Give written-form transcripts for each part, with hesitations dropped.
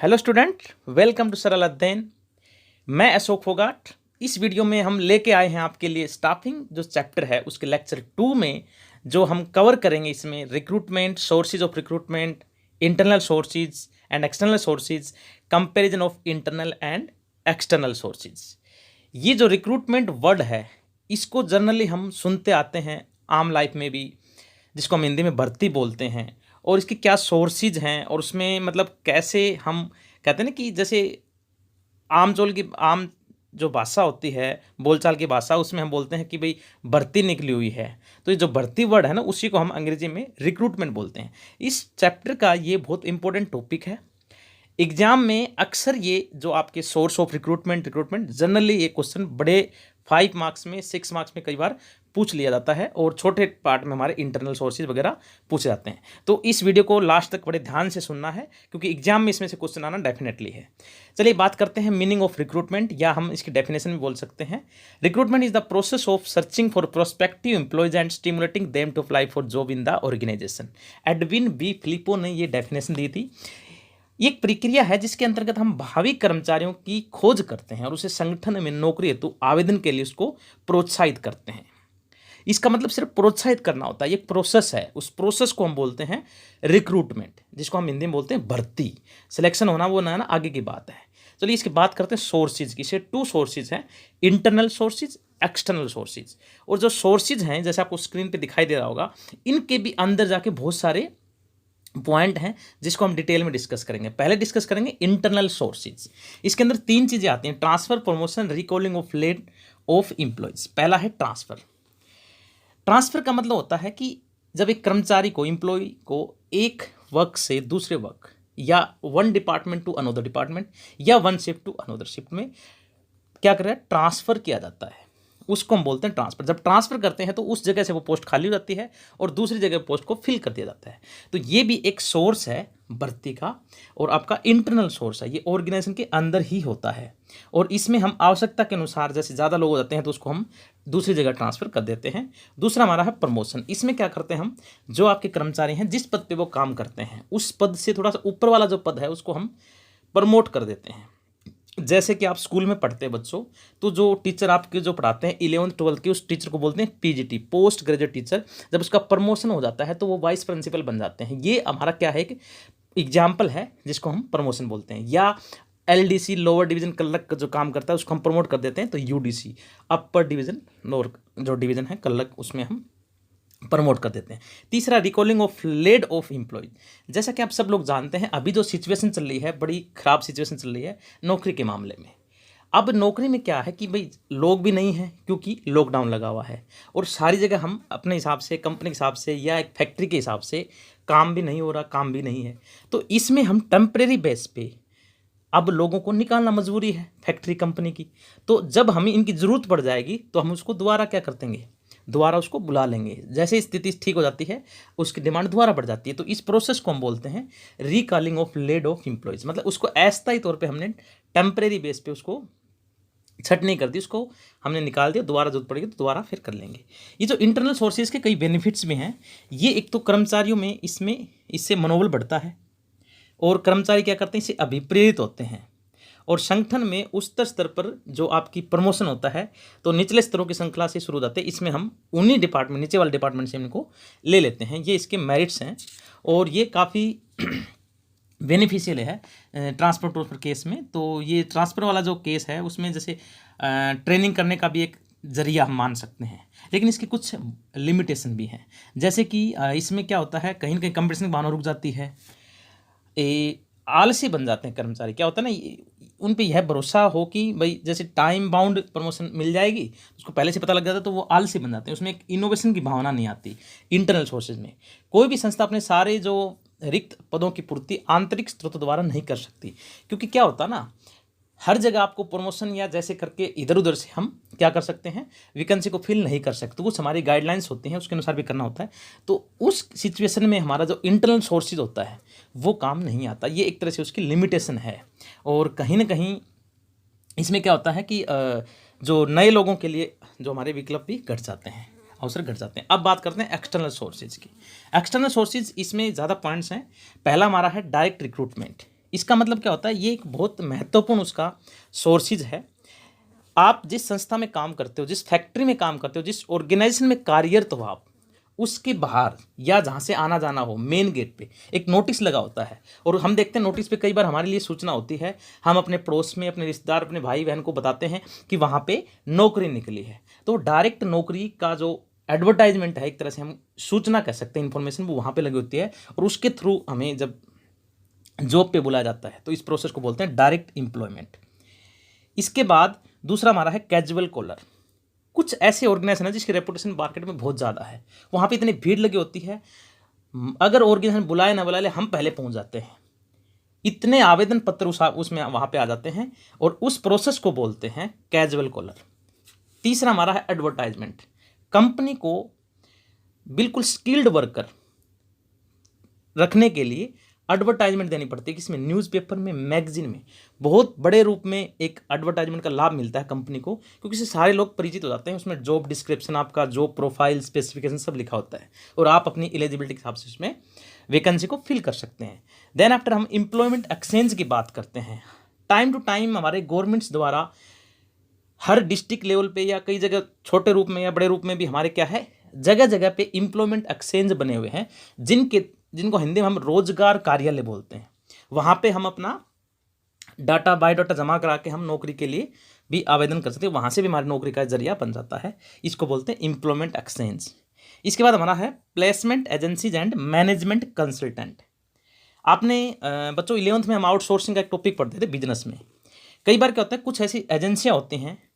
Hello student, welcome to सरल अध्ययन। मैं अशोक फोगाट। इस वीडियो में हम लेके आए हैं आपके लिए स्टाफिंग जो चैप्टर है उसके लेक्चर 2 में जो हम कवर करेंगे। इसमें recruitment, sources of recruitment, internal sources and external sources, comparison of internal and external sources. ये जो रिक्रूटमेंट वर्ड है इसको जनरली हम सुनते आते हैं आम लाइफ में भी, जिसको हम हिंदी में भर्ती बोलते हैं। और इसके क्या सोर्सेज हैं और उसमें मतलब कैसे हम कहते हैं ना कि जैसे आम जो भाषा होती है, बोलचाल की भाषा, उसमें हम बोलते हैं कि भाई भर्ती निकली हुई है। तो ये जो भर्ती वर्ड है ना उसी को हम अंग्रेजी में रिक्रूटमेंट बोलते हैं। इस चैप्टर का ये बहुत इंपॉर्टेंट टॉपिक है। एग्जाम में अक्सर ये जो आपके सोर्स ऑफ रिक्रूटमेंट जनरली ये क्वेश्चन बड़े 5 मार्क्स में, 6 मार्क्स में कई बार पूछ लिया जाता है और छोटे पार्ट में हमारे इंटरनल सोर्सेज वगैरह पूछे जाते हैं। तो इस वीडियो को लास्ट तक बड़े ध्यान से सुनना है क्योंकि एग्जाम में इसमें से क्वेश्चन आना डेफिनेटली है। चलिए बात करते हैं मीनिंग ऑफ रिक्रूटमेंट, या हम इसकी डेफिनेशन भी बोल सकते हैं। Recruitment is the process of searching for prospective employees and stimulating them to apply for job in the organization. Edwin B Flippo ने ये डेफिनेशन दी थी। ये एक प्रक्रिया है जिसके अंतर्गत हम भावी कर्मचारियों की खोज करते हैं और उसे संगठन में नौकरी हेतु आवेदन के लिए उसको प्रोत्साहित करते हैं। इसका मतलब सिर्फ प्रोत्साहित करना होता है, ये एक प्रोसेस है। उस प्रोसेस को हम बोलते हैं रिक्रूटमेंट, जिसको हम हिंदी में बोलते हैं भर्ती। सिलेक्शन होना वो ना आगे की बात है। चलिए इसकी बात करते हैं सोर्सेज की। इसे 2 सोर्सेज हैं, इंटरनल सोर्सेज, एक्सटर्नल सोर्सेज। और जो सोर्सेज हैं जैसे आपको स्क्रीन पे दिखाई दे रहा होगा, इनके भी अंदर जाके बहुत सारे पॉइंट हैं जिसको हम डिटेल में डिस्कस करेंगे। पहले डिस्कस करेंगे इंटरनल सोर्सेज। इसके अंदर 3 चीजें आती हैं: transfer, promotion, recalling of laid of employees. पहला है ट्रांसफर। ट्रांसफर का मतलब होता है कि जब एक कर्मचारी को, एम्प्लॉय को एक वर्क से दूसरे वर्क, या one department to another department, या one shift to another shift में क्या कर रहा है, ट्रांसफर किया जाता है, उसको हम बोलते हैं ट्रांसफर। जब ट्रांसफर करते हैं तो उस जगह से वो पोस्ट खाली हो जाती है और दूसरी जगह पोस्ट को फिल कर दिया जाता है। तो ये भी एक सोर्स है भर्ती का, और आपका इंटरनल सोर्स है, ये ऑर्गेनाइजेशन के अंदर ही होता है। और इसमें हम आवश्यकता के अनुसार, जैसे ज़्यादा लोग हो जाते हैं तो उसको हम दूसरी जगह ट्रांसफ़र कर देते हैं। दूसरा हमारा है प्रमोशन। इसमें क्या करते हैं हम, जो आपके कर्मचारी हैं जिस पद पर वो काम करते हैं उस पद से थोड़ा सा ऊपर वाला जो पद है उसको हम प्रमोट कर देते हैं। जैसे कि आप स्कूल में पढ़ते हैं बच्चों, तो जो टीचर आपके जो पढ़ाते हैं 11th 12th के, उस टीचर को बोलते हैं पीजीटी, पोस्ट ग्रेजुएट टीचर। जब उसका प्रमोशन हो जाता है तो वो वाइस प्रिंसिपल बन जाते हैं। ये हमारा क्या है, एक एग्जाम्पल है जिसको हम प्रमोशन बोलते हैं। या एलडीसी, लोअर डिवीजन क्लर्क का जो काम करता है उसको हम प्रमोट कर देते हैं। तो यूडीसी, अपर डिवीजन, लोअर जो डिवीजन है क्लर्क, उसमें हम प्रमोट कर देते हैं। तीसरा, recalling of laid off employee. जैसा कि आप सब लोग जानते हैं अभी जो सिचुएशन चल रही है, बड़ी ख़राब सिचुएशन चल रही है नौकरी के मामले में। अब नौकरी में क्या है कि भाई लोग भी नहीं हैं क्योंकि लॉकडाउन लगा हुआ है, और सारी जगह हम अपने हिसाब से, कंपनी के हिसाब से या एक फैक्ट्री के हिसाब से काम भी नहीं हो रहा, काम भी नहीं है। तो इसमें हम टेम्परेरी बेस पे अब लोगों को निकालना मजबूरी है फैक्ट्री कंपनी की। तो जब हमें इनकी ज़रूरत पड़ जाएगी तो हम उसको दोबारा क्या कर देंगे, दोबारा उसको बुला लेंगे। जैसे स्थिति ठीक हो जाती है उसकी डिमांड दोबारा बढ़ जाती है। तो इस प्रोसेस को हम बोलते हैं recalling of laid of employees. मतलब उसको अस्थायी तौर पे हमने टेम्परेरी बेस पे उसको छट नहीं कर दी, उसको हमने निकाल दिया, दोबारा जरूरत पड़ेगी तो दोबारा फिर कर लेंगे। ये जो इंटरनल सोर्सेज के कई बेनिफिट्स भी हैं। ये एक तो कर्मचारियों में इससे मनोबल बढ़ता है, और कर्मचारी क्या करते हैं, इससे अभिप्रेरित होते हैं। और संगठन में उच्च स्तर पर जो आपकी प्रमोशन होता है तो निचले स्तरों की श्रृंखला से शुरू हो जाते हैं। इसमें हम उन्हीं डिपार्टमेंट, नीचे वाले डिपार्टमेंट से इनको ले लेते हैं। ये इसके मेरिट्स हैं और ये काफ़ी बेनिफिशियल है ट्रांसफर केस में। तो ये ट्रांसफ़र वाला जो केस है उसमें जैसे ट्रेनिंग करने का भी एक जरिया हम मान सकते हैं, लेकिन इसके कुछ लिमिटेशन भी हैं। जैसे कि इसमें क्या होता है, कहीं ना कहीं कंपटीशन की भावना रुक जाती है, आलसी बन जाते हैं कर्मचारी। क्या होता है ना, उन पे यह भरोसा हो कि भाई जैसे टाइम बाउंड प्रमोशन मिल जाएगी, उसको पहले से पता लग जाता है, तो वो आलसी बन जाते हैं। उसमें एक इनोवेशन की भावना नहीं आती। इंटरनल सोर्सेज में कोई भी संस्था अपने सारे जो रिक्त पदों की पूर्ति आंतरिक स्रोतों द्वारा नहीं कर सकती, क्योंकि क्या होता है ना, हर जगह आपको प्रमोशन या जैसे करके इधर उधर से हम क्या कर सकते हैं, वैकेंसी को फिल नहीं कर सकते। कुछ हमारी गाइडलाइंस होती हैं, उसके अनुसार भी करना होता है। तो उस सिचुएशन में हमारा जो इंटरनल सोर्सेज होता है वो काम नहीं आता। ये एक तरह से उसकी लिमिटेशन है। और कहीं ना कहीं इसमें क्या होता है कि जो नए लोगों के लिए जो हमारे विकल्प भी घट जाते हैं, अवसर घट जाते हैं। अब बात करते हैं एक्सटर्नल सोर्सेज की। एक्सटर्नल सोर्सेज, इसमें ज़्यादा पॉइंट्स हैं। पहला हमारा है डायरेक्ट रिक्रूटमेंट। इसका मतलब क्या होता है, ये एक बहुत महत्वपूर्ण उसका सोर्सेज है। आप जिस संस्था में काम करते हो, जिस फैक्ट्री में काम करते हो, जिस ऑर्गेनाइजेशन में कार्यरत हो आप, उसके बाहर या जहाँ से आना जाना हो मेन गेट पे एक नोटिस लगा होता है। और हम देखते हैं नोटिस पे कई बार हमारे लिए सूचना होती है, हम अपने पड़ोस में अपने रिश्तेदार अपने भाई बहन को बताते हैं कि वहाँ पे नौकरी निकली है। तो डायरेक्ट नौकरी का जो एडवर्टाइजमेंट है, एक तरह से हम सूचना कह सकते हैं, इन्फॉर्मेशन वो वहाँ पे लगी होती है, और उसके थ्रू हमें जब जॉब पे बुलाया जाता है तो इस प्रोसेस को बोलते हैं डायरेक्ट एम्प्लॉयमेंट। इसके बाद दूसरा हमारा है कैजुअल कॉलर। कुछ ऐसे ऑर्गेनाइजेशन है जिसकी रेपुटेशन मार्केट में बहुत ज़्यादा है, वहाँ पे इतनी भीड़ लगी होती है, अगर ऑर्गेनाइजेशन बुलाए ना बुलाए हम पहले पहुँच जाते हैं, इतने आवेदन पत्र उसमें वहाँ पे आ जाते हैं, और उस प्रोसेस को बोलते हैं कैजुअल कॉलर। तीसरा हमारा है एडवर्टाइजमेंट। कंपनी को बिल्कुल स्किल्ड वर्कर रखने के लिए एडवर्टाइजमेंट देनी पड़ती है, किसमें, न्यूज़पेपर में, मैगजीन में। बहुत बड़े रूप में एक एडवर्टाइजमेंट का लाभ मिलता है कंपनी को, क्योंकि इससे सारे लोग परिचित हो जाते हैं। उसमें जॉब डिस्क्रिप्शन, आपका जॉब प्रोफाइल, स्पेसिफिकेशन सब लिखा होता है, और आप अपनी एलिजिबिलिटी के हिसाब से उसमें वैकेंसी को फिल कर सकते हैं। देन आफ्टर हम एम्प्लॉयमेंट एक्सचेंज की बात करते हैं। टाइम टू टाइम हमारे गवर्नमेंट्स द्वारा हर डिस्ट्रिक्ट लेवल पे या कई जगह छोटे रूप में या बड़े रूप में भी हमारे क्या है, जगह जगह पे एम्प्लॉयमेंट एक्सचेंज बने हुए हैं, जिनको हिंदी में हम रोजगार कार्यालय बोलते हैं। वहाँ पे हम अपना डाटा बायोडाटा जमा करा के हम नौकरी के लिए भी आवेदन कर सकते हैं, वहाँ से भी हमारी नौकरी का जरिया बन जाता है। इसको बोलते हैं एम्प्लॉयमेंट एक्सचेंज। इसके बाद हमारा है placement agencies and management consultant. आपने बच्चों 11th में हम आउटसोर्सिंग का एक टॉपिक पढ़ते थे बिजनेस में। कई बार क्या होता है, कुछ ऐसी एजेंसियाँ होती हैं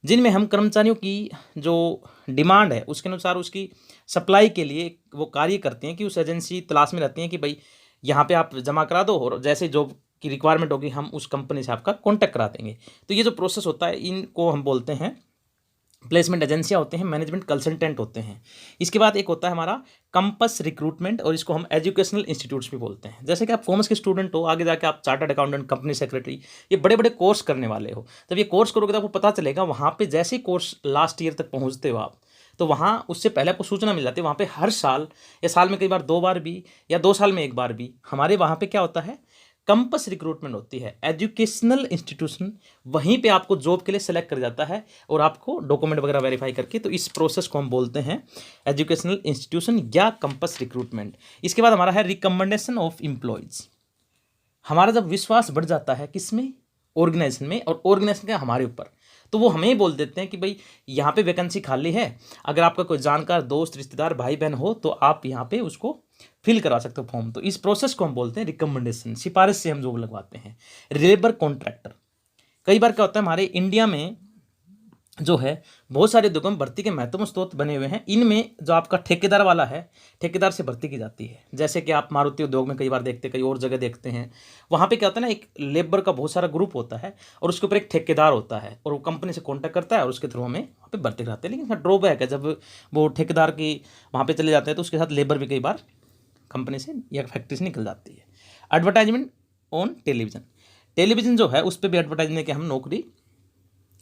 जिनमें हम कर्मचारियों की जो डिमांड है उसके अनुसार उसकी सप्लाई के लिए वो कार्य करते हैं, कि उस एजेंसी तलाश में रहती हैं कि भाई यहाँ पे आप जमा करा दो, और जैसे जॉब की रिक्वायरमेंट होगी हम उस कंपनी से आपका कॉन्टैक्ट करा देंगे। तो ये जो प्रोसेस होता है इनको हम बोलते हैं प्लेसमेंट एजेंसियाँ होते हैं, मैनेजमेंट कंसल्टेंट होते हैं। इसके बाद एक होता है हमारा कंपस रिक्रूटमेंट, और इसको हम एजुकेशनल इंस्टीट्यूट्स भी बोलते हैं। जैसे कि आप कॉमर्स के स्टूडेंट हो, आगे जाके आप चार्टर्ड अकाउंटेंट, कंपनी सेक्रेटरी, ये बड़े बड़े कोर्स करने वाले हो। जब ये कोर्स करोगे तो आपको पता चलेगा, वहाँ पे जैसे ही कोर्स लास्ट ईयर तक पहुँचते हो आप, तो वहाँ उससे पहले आपको सूचना मिल जाती है। वहाँ पे हर साल या साल में कई बार 2 बार भी या 2 साल में 1 बार भी हमारे वहाँ पे क्या होता है, कंपस रिक्रूटमेंट होती है। एजुकेशनल इंस्टीट्यूशन वहीं पे आपको जॉब के लिए सेलेक्ट कर जाता है, और आपको डॉक्यूमेंट वगैरह वेरीफाई करके, तो इस प्रोसेस को हम बोलते हैं एजुकेशनल इंस्टीट्यूशन या कंपस रिक्रूटमेंट। इसके बाद हमारा है रिकमेंडेशन ऑफ एम्प्लॉयज़। हमारा जब विश्वास बढ़ जाता है किसमें, ऑर्गेनाइजेशन में, और ऑर्गेनाइजेशन का हमारे ऊपर, तो वो हमें बोल देते हैं कि भाई यहाँ पे वैकेंसी खाली है, अगर आपका कोई जानकार दोस्त रिश्तेदार भाई बहन हो तो आप यहाँ पे उसको फिल करा सकते हो फॉर्म। तो इस प्रोसेस को हम बोलते हैं रिकमेंडेशन, सिफारिश से हम जॉब लगवाते हैं। लेबर कॉन्ट्रैक्टर, कई बार क्या होता है हमारे इंडिया में जो है बहुत सारे उद्योगों में भर्ती के महत्वपूर्ण स्रोत बने हुए हैं। इनमें जो आपका ठेकेदार वाला है, ठेकेदार से भर्ती की जाती है। जैसे कि आप मारुति उद्योग में कई बार देखते हैं, कई और जगह देखते हैं, वहाँ पे क्या होता है ना, एक लेबर का बहुत सारा ग्रुप होता है और उसके ऊपर एक ठेकेदार होता है, और वो कंपनी से कॉन्टैक्ट करता है और उसके थ्रू हमें वहाँ पे भर्ती कराते हैं। लेकिन ड्रॉबैक है, जब वो ठेकेदार की वहाँ पर चले जाते हैं तो उसके साथ लेबर भी कई बार कंपनी से या फैक्ट्री से निकल जाती है। एडवर्टाइजमेंट ऑन टेलीविज़न, टेलीविज़न जो है उस पर भी एडवर्टाइजमेंट के हम नौकरी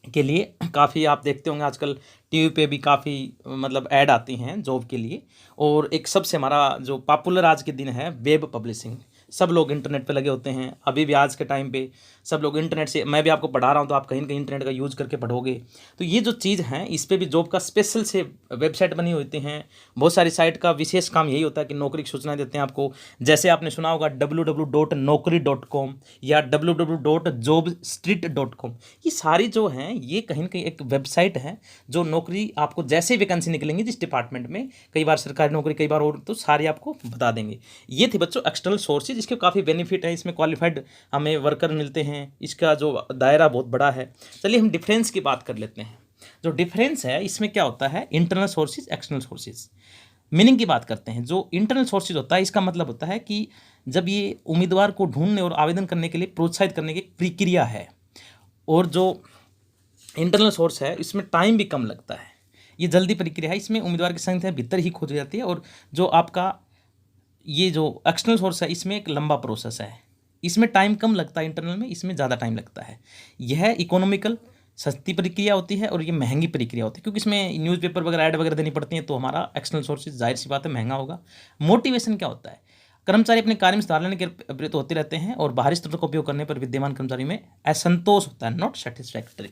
के लिए काफ़ी आप देखते होंगे आजकल टीवी पे भी काफ़ी मतलब ऐड आती हैं जॉब के लिए। और एक सबसे हमारा जो पॉपुलर आज के दिन है वेब पब्लिशिंग, सब लोग इंटरनेट पे लगे होते हैं। अभी भी आज के टाइम पे सब लोग इंटरनेट से, मैं भी आपको पढ़ा रहा हूँ तो आप कहीं ना कहीं इंटरनेट का यूज़ करके पढ़ोगे। तो ये जो चीज़ है इस पर भी जॉब का स्पेशल से वेबसाइट बनी होती हैं। बहुत सारी साइट का विशेष काम यही होता है कि नौकरी की सूचनाएं देते हैं आपको। जैसे आपने सुना होगा www.naukri.com या www.jobstreet.com, ये सारी जो हैं ये कहीं ना कहीं एक वेबसाइट है जो नौकरी आपको जैसे वैकेंसी निकलेंगी जिस डिपार्टमेंट में, कई बार सरकारी नौकरी कई बार और, तो सारी आपको बता देंगे। ये थे बच्चों एक्सटर्नल सोर्सेज, इसके काफ़ी बेनिफिट हैं। इसमें क्वालिफाइड हमें वर्कर मिलते हैं, इसका जो दायरा बहुत बड़ा है। चलिए हम डिफरेंस की बात कर लेते हैं। जो डिफरेंस है इसमें क्या होता है, internal sources, external sources. Meaning की बात करते हैं। जो इंटरनल सोर्सेज होता है इसका मतलब होता है कि जब ये उम्मीदवार को ढूंढने और आवेदन करने के लिए प्रोत्साहित करने की प्रक्रिया है, और जो इंटरनल सोर्स है इसमें टाइम भी कम लगता है, ये जल्दी प्रक्रिया है, इसमें उम्मीदवार की संख्या भीतर ही खोज जाती है। और जो आपका ये जो एक्सटर्नल सोर्स है इसमें एक लंबा प्रोसेस है, इसमें टाइम कम लगता है, इंटरनल में इसमें ज़्यादा टाइम लगता है। यह इकोनॉमिकल सस्ती प्रक्रिया होती है और ये महंगी प्रक्रिया होती है, क्योंकि इसमें न्यूज़पेपर वगैरह ऐड वगैरह देनी पड़ती है, तो हमारा एक्सटर्नल सोर्सेज जाहिर सी बात है महंगा होगा। मोटिवेशन क्या होता है, कर्मचारी अपने कार्य में सुधार लाने के प्रयत्न होते रहते हैं और बाहरी स्रोतों का उपयोग करने पर विद्यमान कर्मचारी में असंतोष होता है, नॉट सेटिस्फैक्टरी।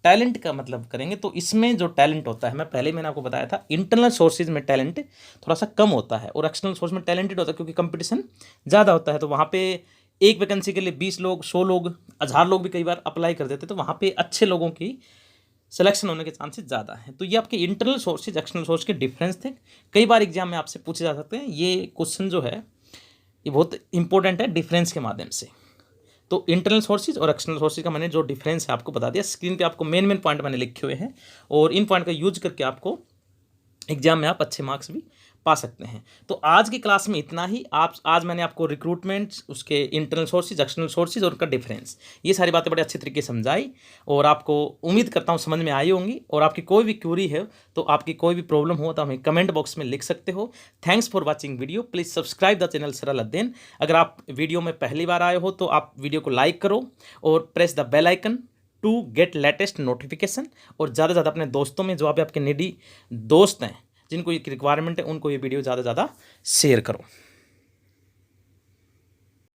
टैलेंट का मतलब करेंगे तो इसमें जो टैलेंट होता है, मैंने आपको बताया था इंटरनल सोर्सेज में टैलेंट थोड़ा सा कम होता है और एक्सटर्नल सोर्स में टैलेंटेड होता है, क्योंकि कंपटीशन ज़्यादा होता है। तो वहाँ पे एक वैकेंसी के लिए 20 लोग, 100 लोग, 1000 लोग भी कई बार अप्लाई कर देते, तो वहाँ पे अच्छे लोगों की सिलेक्शन होने के चांसेस ज़्यादा हैं। तो ये आपके इंटरनल सोर्सेज एक्सटर्नल सोर्स के डिफरेंस थे, कई बार एग्जाम में आपसे पूछे जा सकते हैं। ये क्वेश्चन जो है ये बहुत इंपॉर्टेंट है डिफरेंस के माध्यम से। तो इंटरनल सोर्सेज और एक्सटर्नल सोर्सेज का मैंने जो डिफरेंस है आपको बता दिया। स्क्रीन पे आपको मेन पॉइंट मैंने लिखे हुए हैं और इन पॉइंट का यूज करके आपको एग्जाम में आप अच्छे मार्क्स भी पा सकते हैं। तो आज की क्लास में इतना ही। आज मैंने आपको रिक्रूटमेंट, उसके इंटरनल सोर्सेज, एक्सटर्नल सोर्सेज और उनका डिफरेंस, ये सारी बातें बड़े अच्छे तरीके से समझाई और आपको उम्मीद करता हूँ समझ में आई होंगी। और आपकी कोई भी क्वेरी है तो आपकी कोई भी प्रॉब्लम हो तो हमें कमेंट बॉक्स में लिख सकते हो। Thanks for watching video. Please subscribe the channel सरल अध्ययन। अगर आप वीडियो में पहली बार आए हो तो आप वीडियो को लाइक करो और press the bell icon to get latest notification. और ज़्यादा से ज़्यादा अपने दोस्तों में, जो आप आपके निडी दोस्त हैं जिनको ये रिक्वायरमेंट है, उनको ये वीडियो ज़्यादा से ज़्यादा शेयर करो।